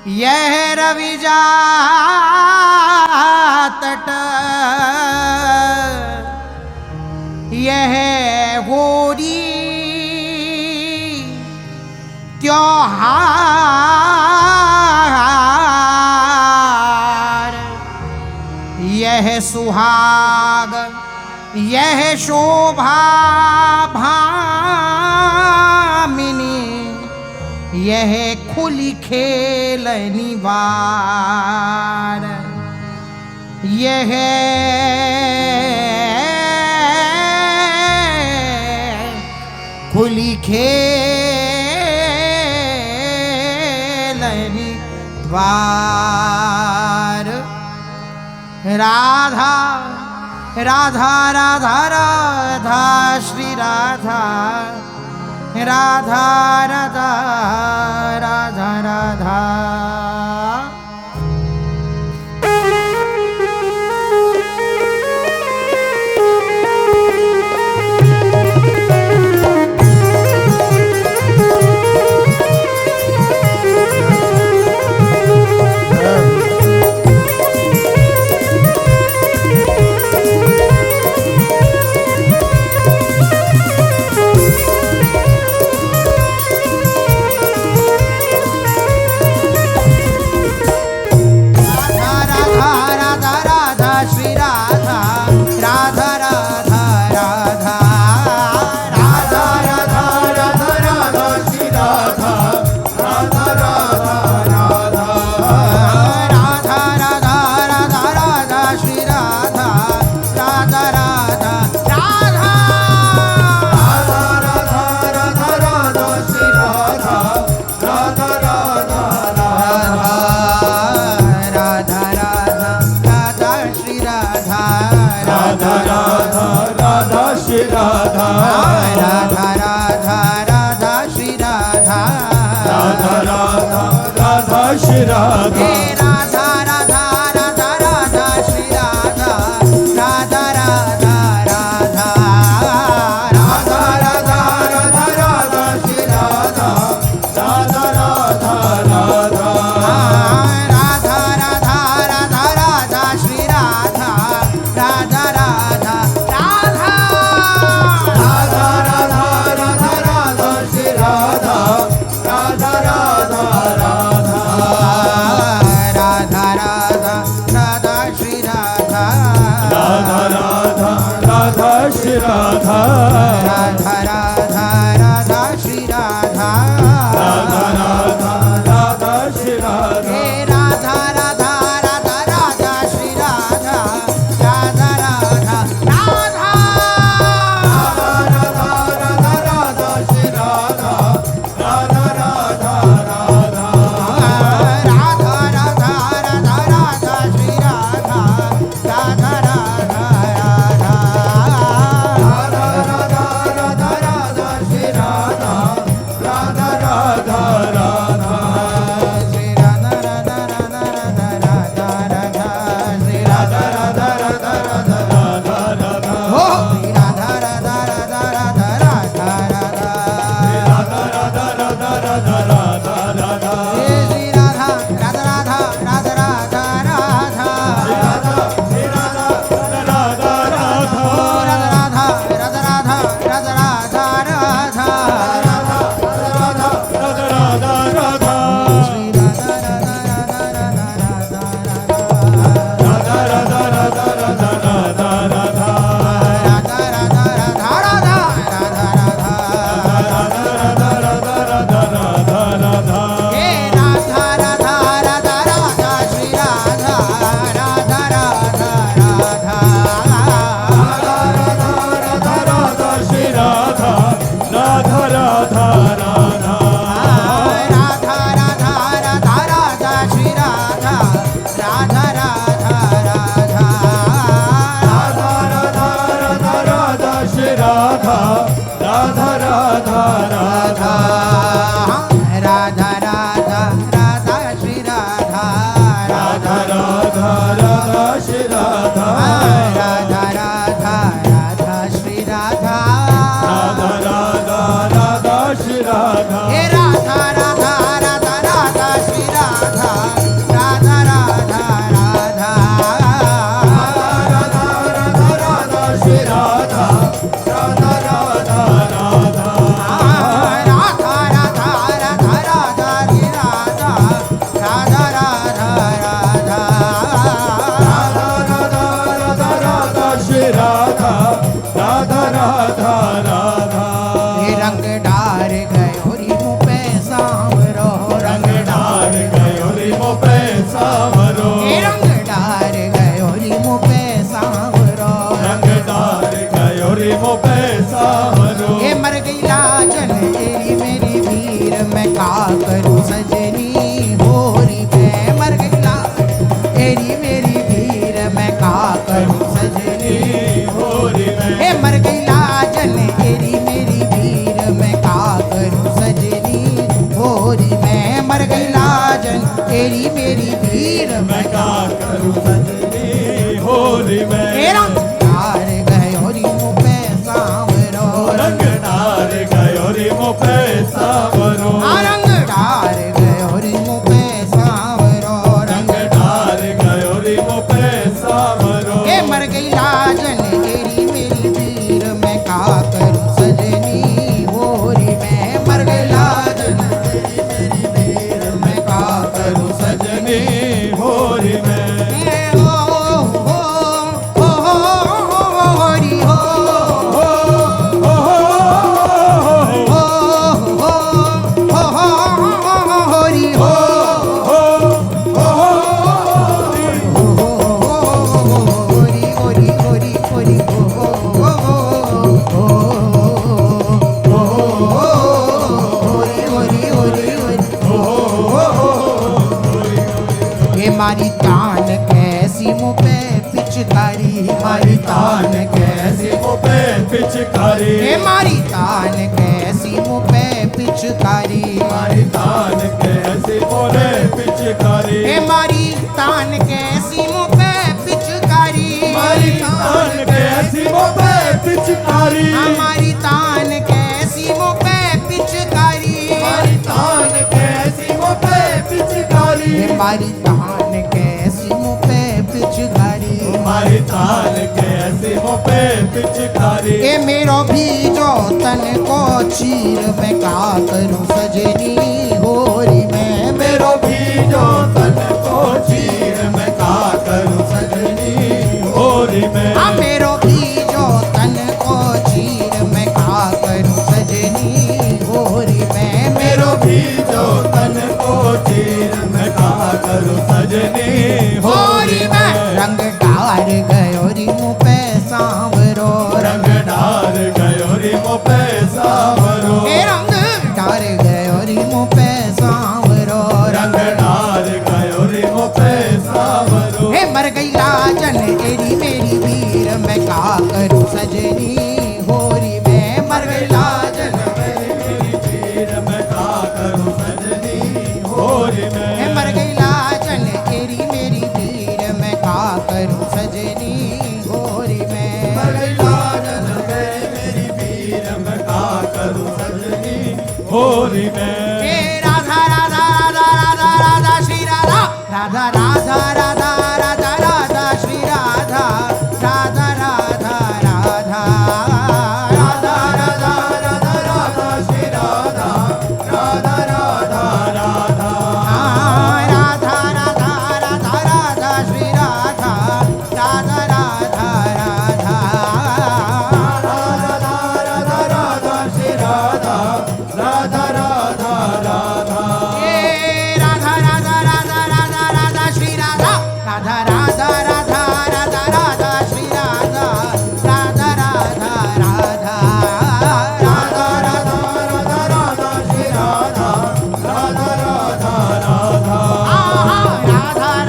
यह रवि जा तट यह होरी त्योहार, यह सुहाग यह शोभा भामिनी, यह खुली खेलनी बार, यह खुली खेलनी बार। राधा राधा राधा राधा श्री राधा, राधा राधा राधा राधा। श्री राधा, हे राधा राधा राधा राधा श्री राधा, राधा राधा राधा राधा राधा राधा राधा श्री राधा, राधा राधा राधा राधा राधा राधा राधा श्री राधा, राधा राधा राधा राधा राधा राधा राधा श्री राधा, राधा राधा राधा राधा राधा राधा श्री राधा, राधा राधा राधा श्री राधा, राधा राधा राधा श्री राधा, राधा राधा राधा श्री राधा, हे राधा राधा राधा राधा श्री राधा, राधा राधा राधा राधा राधा राधा श्री राधा, राधा राधा राधा राधा राधा राधा राधा श्री राधा, राधा राधा राधा राधा राधा राधा राधा श्री राधा, राधा राधा राधा श्री राधा राधा राधा राधा राधा श्री राधा राधा राधा राधा राधा राधा हो श्री राधा राधा राधा राधा राधा राधा राधा राधा राधा राधा राधा राधा, हे श्री राधा राधा राधा राधा राधा राधा श्री राधा, श्री राधा राधा राधा, ओ राधा राधा राधा राधा राधा राधा राधा राधा राधा राधा, श्री राधा राधा राधा राधा राधा राधा राधा राधा राधा राधा, राधा राधा राधा राधा राधा राधा राधा राधा राधा राधा, हे राधा राधा राधा राधा श्री राधा, राधा राधा राधा राधा राधा राधा श्री राधा, राधा राधा राधा, राधा राधा राधा राधा श्री राधा, राधा राधा राधा राधा राधा राधा राधा श्री राधा, राधा राधा राधा, राधा राधा राधा श्री राधा, राधा राधा राधा श्री राधा, राधा राधा राधा श्री राधा, राधा राधा राधा श्री राधा, हे राधा राधा राधा राधा श्री राधा, मेरी भीड़ मैं क्या करूं सजनी होली में। ए रंग डार गयोरी मुँह पे सांवरो रंग डार गयोरी मुँह पे सांवरो रंग डार गयोरी मुँह पे सांवरो रंग डार गयोरी मुँह पे सांवरो। ए मर गई लाजन तेरी मेरी भीड़ मैं का करूं सजनी होरी में मर गई लाजन तेरी मेरी भीड़ मैं का करूं सजनी होली में। होरी हो होरी हो होरी होरी होरी होरी होरी होरी होरी ये मारी तान कैसी मुँह पे पिचकारी मारी तान कैसी मुँह पे पिचकारी ये मारी तान कैसी मुँह पे पिचकारी मारी तान कैसी बोले पिचकारी ये मारी तान कैसी मुँह पे पिचकारी मारी तान कैसी मुँह पे पिचकारी हमारी तान कैसी मुँह पे पिचकारी मारी तान कैसी मुँह पे पिचकारी ये मारी तान कैसी मुँह पे पिचकारी मारी तान कैसी मुँह पे पिचकारी। ये मेरो भी जो तन को चीर मैं का करूं सजनी होरी में मेरो भी जो तन को चीर मैं का करूं सजनी होली में। हाँ मेरो भी जो तन को चीर मैं का करूं सजनी होरी में मेरो भी जो तन को चीर मैं का करूं सजनी होरी में रंग डार गयोरी मुँह पे सांवरो रंग डार गयोरी मुँह पे सांवरो रंग डार गयोरी मुँह पे सांवरो रंग डार गयोरी मुँह पे सांवरो। हे मर गई लाजन तेरी मेरी वीर मैं का करूं सजनी होरी में मर गई लाजन मेरी पीर मैं का करूं सजनी होली में। हे मर गई लाजन तेरी मेरी वीर मैं का करूं सजनी होरी में मर गई लाजन मेरी पीर मैं का करूं सजनी होली में। हे राधा राधा राधा राधा राधा श्री राधा राधा राधा राधा राधा राधा श्री राधा राधा राधा राधा राधा राधा राधा राधा श्री राधा राधा राधा राधा राधा राधा राधा राधा श्री राधा राधा राधा राधा राधा राधा राधा श्री राधा राधा राधा राधा। ए राधा राधा राधा राधा राधा श्री राधा राधा राधा राधा राधा राधा श्री राधा राधा राधा राधा राधा राधा राधा राधा श्री राधा राधा राधा राधा। राधा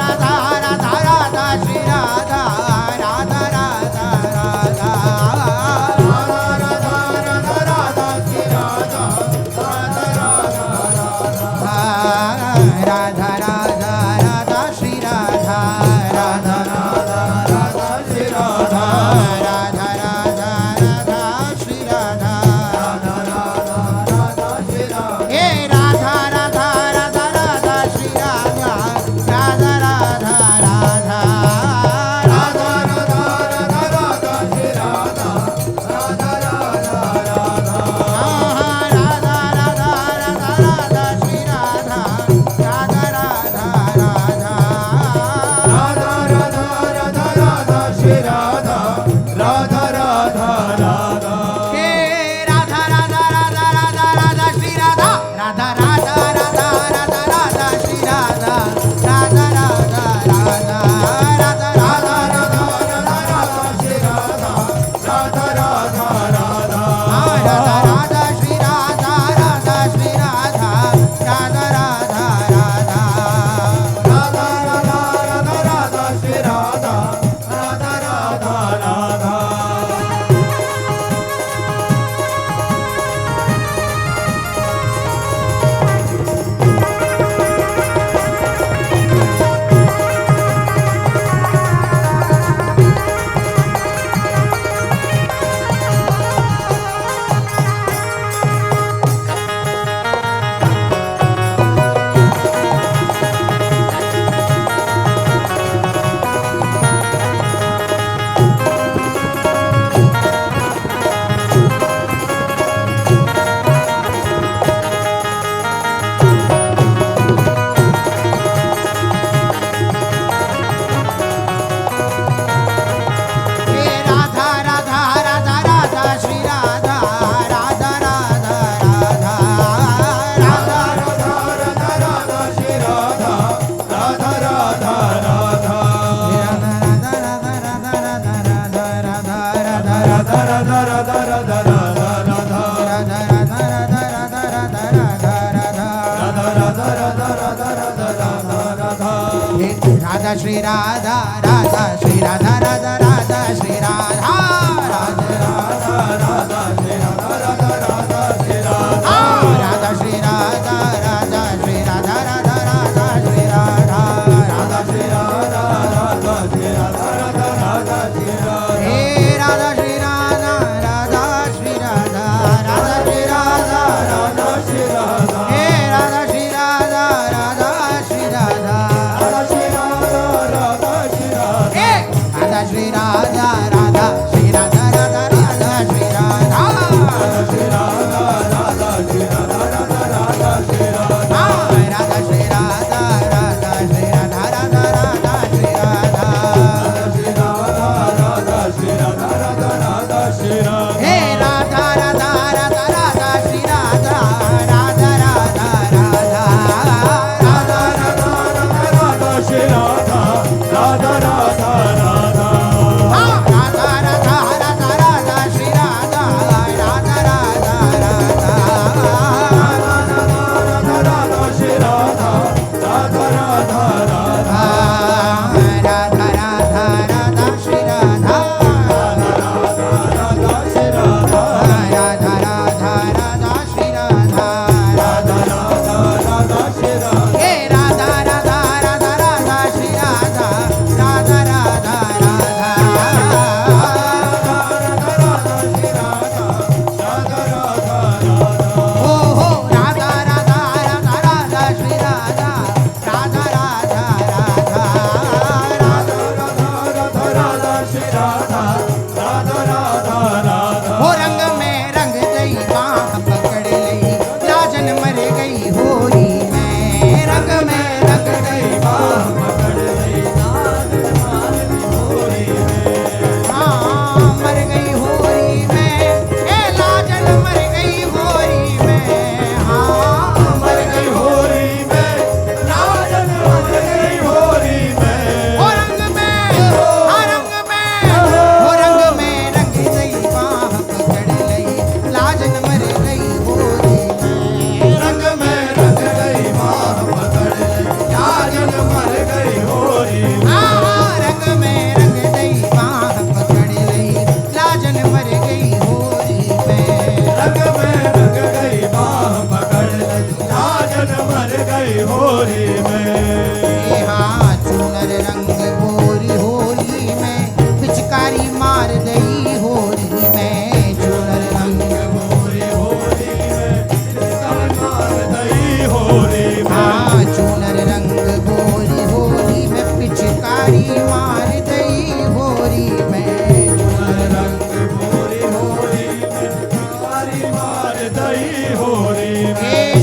राधा राधा राधा श्री राधा राधा राधा राधा राधा राधा राधा राधा श्री राधा राधा राधा श्री राधा राधा श्री राधा राधा राधा श्री राधा राधा राधा श्री राधा राधा राधा श्री राधा राधा श्री राधा राधा श्री राधा राधा राधा श्री राधा राधा श्री राधा राधा श्री राधा राधा राधा श्री राधा हे राधा श्री राधा राधा श्री राधा राधा श्री राधा राधा श्री राधा हे राधा श्री राधा राधा श्री राधा राधा श्री राधा राधा श्री राधा हे राधा श्री राधा राधा श्री राधा राधा राधा श्री राधा श्री राधा राधा श्री राधा राधा राधा श्री राधा राधा श्री राधा राधा श्री राधा राधा राधा श्री राधा श्री राधा राधा श्री राधा राधा राधा श्री राधा हे राधा राधा राधा राधा श्री राधा राधा राधा राधा राधा राधा श्री राधा राधा राधा राधा राधा राधा राधा राधा श्री राधा राधा राधा राधा राधा श्री राधा राधा राधा राधा राधा राधा राधा श्री राधा राधा श्री राधा राधा राधा राधा श्री राधा राधा राधा राधा श्री राधा हे राधा राधा राधा राधा श्री राधा राधा राधा राधा हो हो राधा राधा राधा राधा श्री राधा राधा राधा राधा राधा हो रंग में रंग गई बाह पकड़ लई लाजन मर गई होरी मैं रंग में रंग गई बाह हाँ मर गई होरी मैं ए लाजन मर गई होरी मैं हाँ मर गई हो रंग में हाँ रंग में हो रंग में रंग गई बाह पकड़ लई लाजन मर गई होरी मैं रंग में रंग गई बाह पकड़ लई लाजन मर गई हाँ रंग में रंग गई बाह पकड़ लई लाजन मर गई होरी मैं हाँ चूनर रंग गोरी होली में पिचकारी मार दई होरी में चूनर रंग हाँ चूनर रंग गोरी होली में पिचकारी मार दई होरी में होरी हे